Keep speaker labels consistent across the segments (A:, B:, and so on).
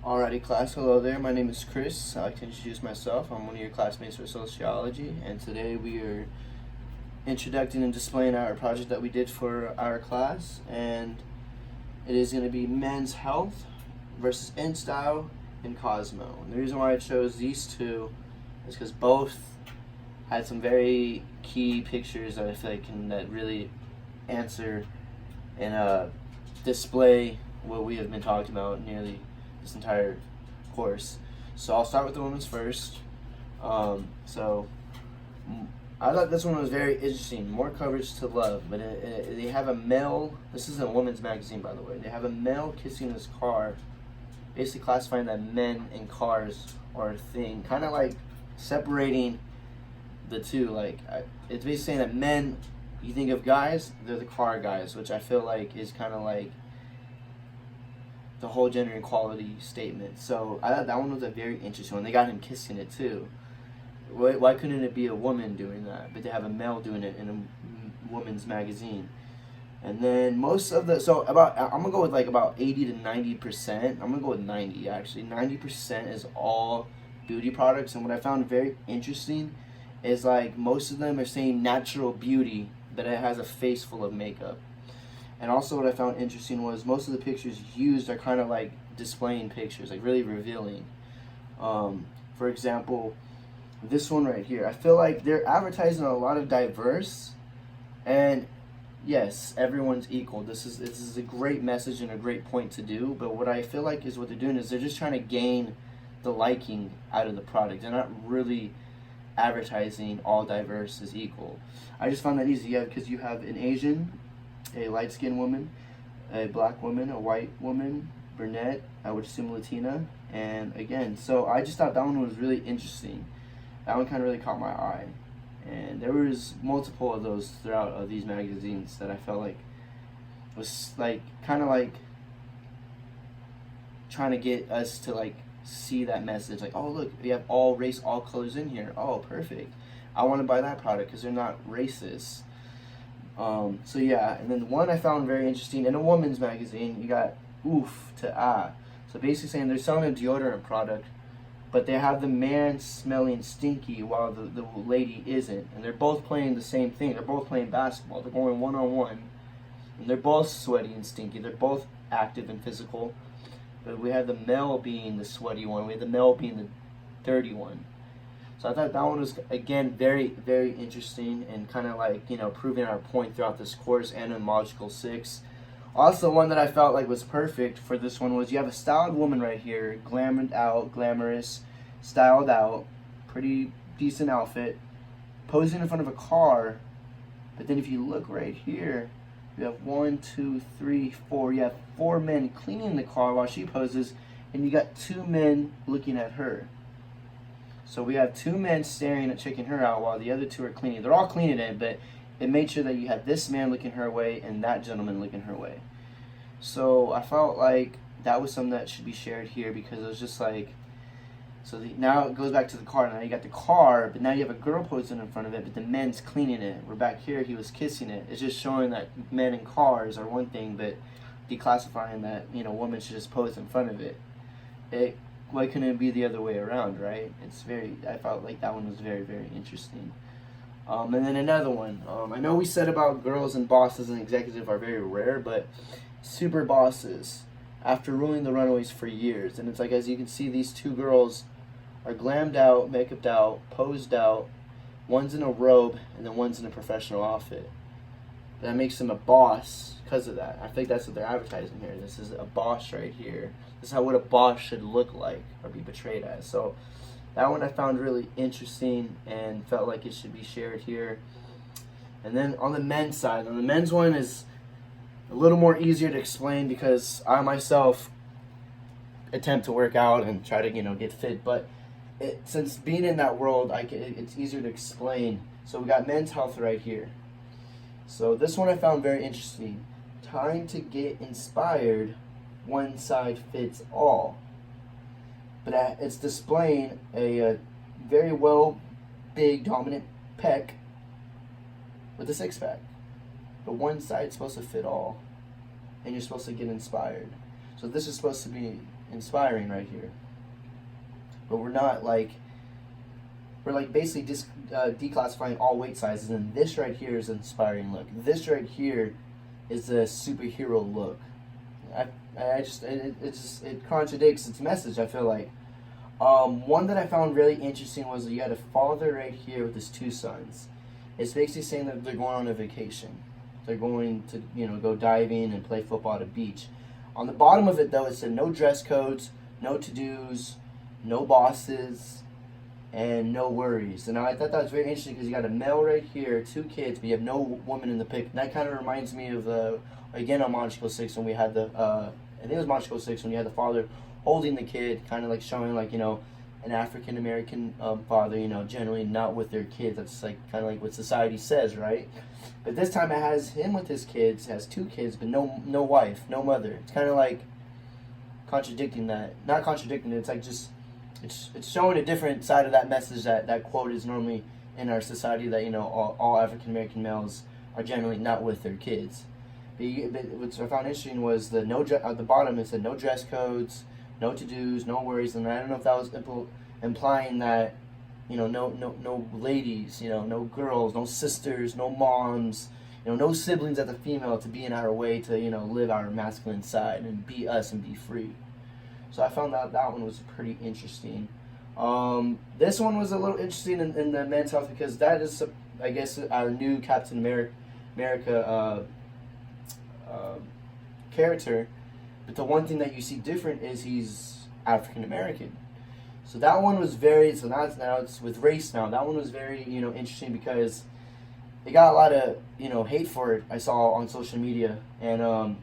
A: Alrighty, class. Hello there. My name is Chris. I'd like to introduce myself. I'm one of your classmates for Sociology, and today we are introducing and displaying our project that we did for our class, and it is going to be men's health versus InStyle and Cosmo. And the reason why I chose these two is because both had some very key pictures that I feel like that really answer and display what we have been talking about nearly this entire course. So I'll start with the women's first. So I thought this one was very interesting. More coverage to love, but they have a male. This is a women's magazine, by the way. They have a male kissing his car, basically classifying that men and cars are a thing, kind of like separating the two. Like it's basically saying that men, you think of guys, they're the car guys, which I feel like is kind of like the whole gender equality statement. So I thought that one was a very interesting one. They got him kissing it too. Why couldn't it be a woman doing that? But they have a male doing it in a woman's magazine. And then most of the, I'm gonna go with like about 80 to 90%. I'm gonna go with 90 actually. 90% is all beauty products. And what I found very interesting is like most of them are saying natural beauty, but it has a face full of makeup. And also what I found interesting was most of the pictures used are kind of like displaying pictures, like really revealing. For example, this one right here, I feel like they're advertising a lot of diverse, and yes, everyone's equal. This is a great message and a great point to do, but what I feel like is what they're doing is they're just trying to gain the liking out of the product. They're not really advertising all diverse is equal. I just found that easy, because you have an Asian, a light-skinned woman, a black woman, a white woman, brunette, I would assume Latina, and again, so I just thought that one was really interesting. That one kind of really caught my eye, and there was multiple of those throughout these magazines that I felt like was like kind of like trying to get us to like see that message, like, oh look, we have all race, all colors in here. Oh, perfect. I want to buy that product because they're not racist. So yeah, and then the one I found very interesting in a woman's magazine, you got oof to ah. So basically saying they're selling a deodorant product, but they have the man smelling stinky while the lady isn't. And they're both playing the same thing. They're both playing basketball. They're going one-on-one. And they're both sweaty and stinky. They're both active and physical. But we have the male being the sweaty one. We have the male being the dirty one. So I thought that one was, again, very, very interesting and kind of like, proving our point throughout this course and in Logical 6. Also, one that I felt like was perfect for this one was you have a styled woman right here, glamored out, glamorous, styled out, pretty decent outfit, posing in front of a car. But then if you look right here, you have 1, 2, 3, 4. You have 4 men cleaning the car while she poses, and you got 2 men looking at her. So we have 2 men staring at checking her out while the other 2 are cleaning. They're all cleaning it, but it made sure that you had this man looking her way and that gentleman looking her way. So I felt like that was something that should be shared here, because it was just like, now it goes back to the car. Now you got the car, but now you have a girl posing in front of it, but the men's cleaning it. We're back here, he was kissing it. It's just showing that men and cars are one thing, but declassifying that, women should just pose in front of it. Why couldn't it be the other way around, right? I felt like that one was very, very interesting. And then another one. I know we said about girls and bosses and executives are very rare, but super bosses, after ruling the runaways for years. And it's like, as you can see, these 2 girls are glammed out, makeuped out, posed out. One's in a robe, and then one's in a professional outfit. That makes them a boss because of that. I think that's what they're advertising here. This is a boss right here. This is what a boss should look like or be portrayed as. So that one I found really interesting and felt like it should be shared here. And then on the men's side, the men's one is a little more easier to explain because I myself attempt to work out and try to get fit. But since being in that world, it's easier to explain. So we got men's health right here. So this one I found very interesting. Time to get inspired, one side fits all. But it's displaying a very big, dominant pec with a 6-pack. But one side's supposed to fit all, and you're supposed to get inspired. So this is supposed to be inspiring right here. But we're not like, we're like basically just declassifying all weight sizes, and this right here is an inspiring look. This right here is a superhero look. It contradicts its message, I feel like. One that I found really interesting was that you had a father right here with his two sons. It's basically saying that they're going on a vacation. They're going to, go diving and play football at a beach. On the bottom of it, though, it said no dress codes, no to-dos, no bosses, and no worries. And I thought that was very interesting because you got a male right here, two kids, but you have no woman in the pic. And that kind of reminds me of, again, on Monticle 6 when we had I think it was Monticle 6 when you had the father holding the kid, kind of like showing like, an African American father, generally not with their kids. That's like kind of like what society says, right? But this time it has him with his kids, has two kids, but no wife, no mother. It's kind of like contradicting that. Not contradicting it. It's like just it's showing a different side of that message that quote is normally in our society, that all African American males are generally not with their kids. But what I found interesting was the at the bottom it said no dress codes, no to-dos, no worries, and I don't know if that was implying that, no ladies, no girls, no sisters, no moms, no siblings at the female to be in our way to, live our masculine side and be us and be free. So I found that one was pretty interesting. This one was a little interesting in the men's health because that is, I guess, our new Captain America character. But the one thing that you see different is he's African American. So that one was now it's with race now. That one was very, interesting because they got a lot of, hate for it, I saw on social media. And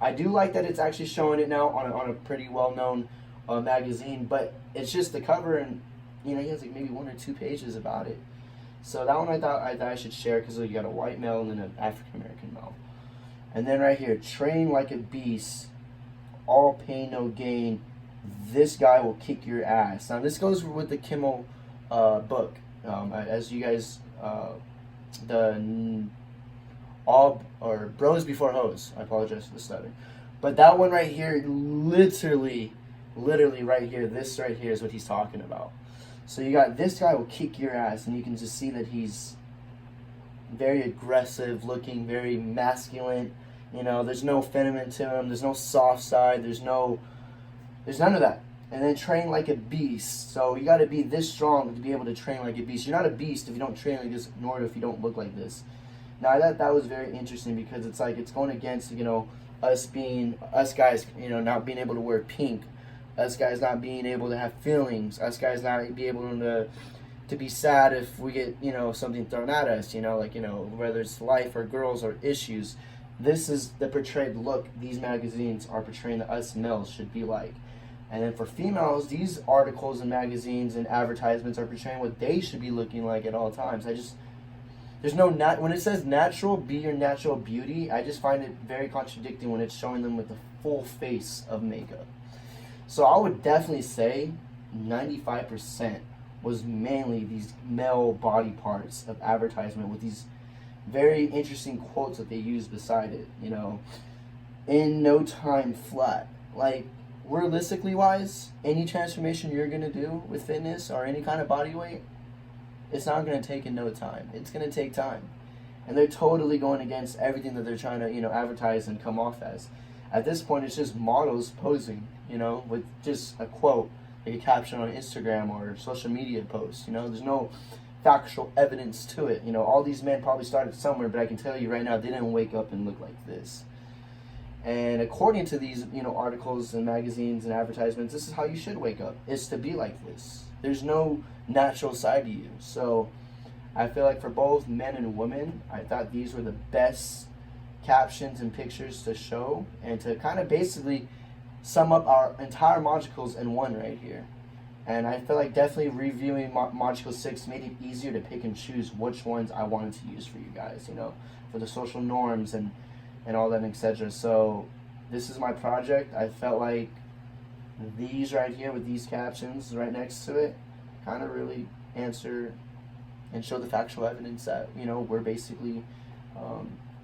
A: I do like that it's actually showing it now on a pretty well-known magazine, but it's just the cover and, he has like maybe 1 or 2 pages about it. So that one I thought I should share because you got a white male and then an African American male. And then right here, train like a beast, all pain, no gain. This guy will kick your ass. Now this goes with the Kimmel book. As you guys, Bros Before Hoes. I apologize for the stutter. But that one right here, literally right here, this right here is what he's talking about. So you got this guy will kick your ass, and you can just see that he's very aggressive looking, very masculine. There's no feminine to him. There's no soft side. There's none of that. And then train like a beast. So you got to be this strong to be able to train like a beast. You're not a beast if you don't train like this, nor if you don't look like this. Now I thought that was very interesting because it's like it's going against us guys, not being able to wear pink, us guys not being able to have feelings, us guys not be able to be sad if we get something thrown at us, whether it's life or girls or issues. This is the portrayed look these magazines are portraying that us males should be like. And then for females, these articles and magazines and advertisements are portraying what they should be looking like at all times. When it says natural, be your natural beauty, I just find it very contradicting when it's showing them with the full face of makeup. So I would definitely say 95% was mainly these male body parts of advertisement with these very interesting quotes that they use beside it, in no time flat. Like, realistically wise, any transformation you're going to do with fitness or any kind of body weight, it's not going to take in no time. It's going to take time. And they're totally going against everything that they're trying to, advertise and come off as. At this point, it's just models posing, with just a quote, like a caption on Instagram or social media post. There's no factual evidence to it. All these men probably started somewhere, but I can tell you right now, they didn't wake up and look like this. And according to these, articles and magazines and advertisements, this is how you should wake up, is to be like this. There's no natural side to you. So I feel like for both men and women, I thought these were the best captions and pictures to show and to kind of basically sum up our entire modicals in one right here. And I feel like definitely reviewing Module 6 made it easier to pick and choose which ones I wanted to use for you guys, for the social norms and all that, etc. So this is my project. I felt like these right here with these captions right next to it kind of really answer and show the factual evidence that, we're basically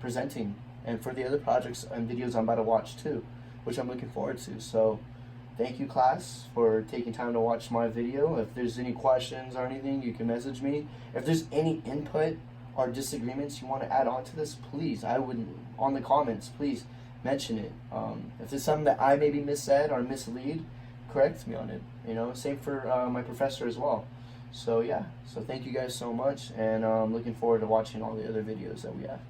A: presenting. And for the other projects and videos I'm about to watch too, which I'm looking forward to. So thank you, class, for taking time to watch my video. If there's any questions or anything, you can message me. If there's any input or disagreements you want to add on to this, please, I would, on the comments, please mention it. If there's something that I maybe missaid or mislead, correct me on it. You know, same for my professor as well. So yeah, so thank you guys so much, and I'm looking forward to watching all the other videos that we have.